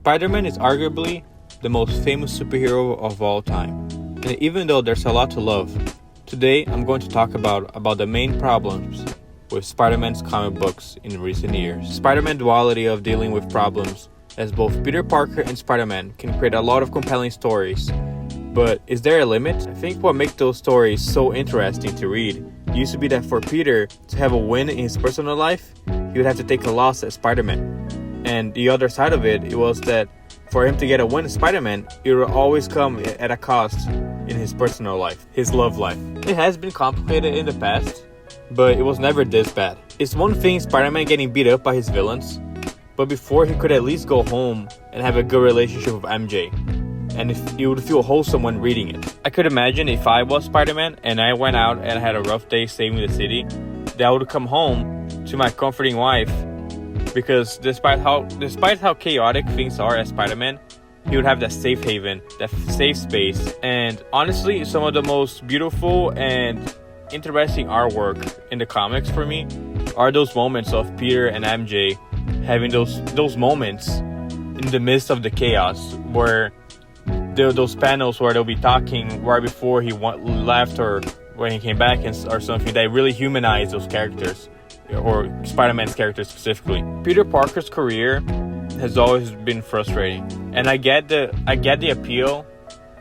Spider-Man is arguably the most famous superhero of all time. And even though there's a lot to love, today I'm going to talk about the main problems with Spider-Man's comic books in recent years. Spider-Man's duality of dealing with problems as both Peter Parker and Spider-Man can create a lot of compelling stories. But is there a limit? I think what makes those stories so interesting to read used to be that for Peter to have a win in his personal life, he would have to take a loss as Spider-Man. And the other side of it was that for him to get a win as Spider-Man, it will always come at a cost in his personal life, his love life. It has been complicated in the past, but it was never this bad. It's one thing Spider-Man getting beat up by his villains, but before he could at least go home and have a good relationship with MJ. And if you would feel wholesome when reading it. I could imagine if I was Spider-Man and I went out and had a rough day saving the city, that I would come home to my comforting wife, because despite how chaotic things are as Spider-Man, he would have that safe haven, that safe space. And honestly, some of the most beautiful and interesting artwork in the comics for me are those moments of Peter and MJ having those moments in the midst of the chaos, where those panels where they'll be talking right before he left or when he came back or something that really humanize those characters, or Spider-Man's character specifically. Peter Parker's career has always been frustrating, and I get the appeal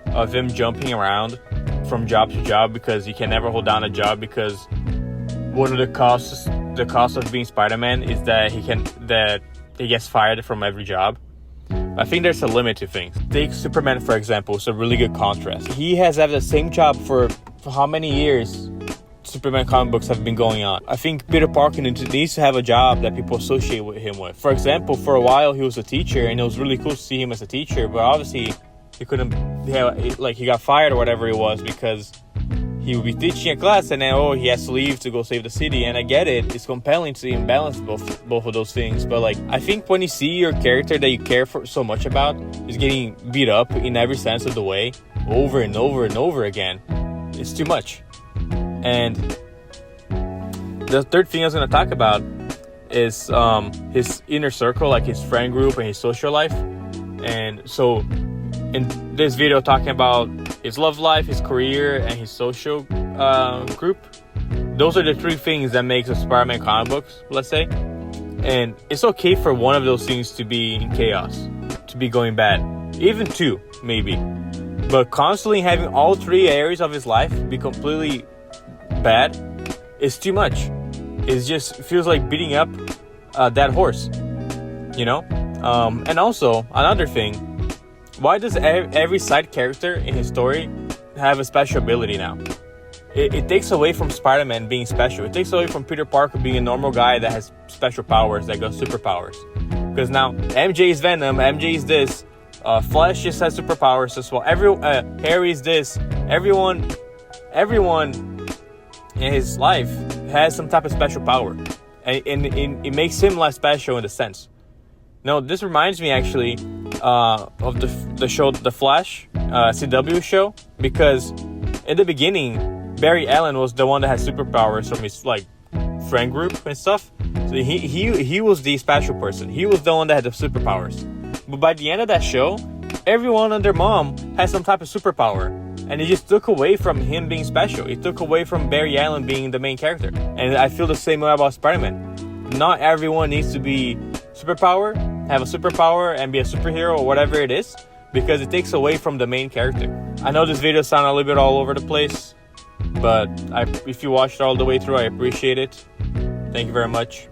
of him jumping around from job to job because he can never hold down a job, because one of the costs of being Spider-Man is that he gets fired from every job. I think there's a limit to things. Take Superman, for example. It's a really good contrast. He has had the same job for how many years Superman comic books have been going on. I think Peter Parker needs to have a job that people associate with him with. For example, for a while he was a teacher, and it was really cool to see him as a teacher, but obviously he got fired or whatever it was because he would be teaching a class and then he has to leave to go save the city. And I get it, it's compelling to imbalance both of those things, but I think when you see your character that you care for so much about is getting beat up in every sense of the way over and over and over again, it's too much. And the third thing I was going to talk about is his inner circle, like his friend group and his social life. And so in this video, talking about his love life, his career, and his social group, those are the three things that makes a Spider-Man comic books, let's say. And it's okay for one of those things to be in chaos, to be going bad, even two maybe, but constantly having all three areas of his life be completely bad is too much. It just feels like beating up that horse, you know. And also another thing, why does every side character in his story have a special ability now? It takes away from Spider-Man being special. It takes away from Peter Parker being a normal guy that has special powers, that got superpowers. Because now MJ is Venom, MJ is this, Flash just has superpowers as well. Harry is this. Everyone in his life has some type of special power, and it makes him less special in a sense. No, this reminds me actually of the show The Flash, CW show, because in the beginning Barry Allen was the one that had superpowers from his friend group and stuff. So he was the special person. He was the one that had the superpowers. But by the end of that show, everyone and their mom had some type of superpower, and it just took away from him being special. It took away from Barry Allen being the main character. And I feel the same way about Spider-Man. Not everyone needs to be have a superpower and be a superhero or whatever it is, because it takes away from the main character. I know this video sounded a little bit all over the place, but if you watched it all the way through, I appreciate it. Thank you very much.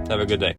Have a good day.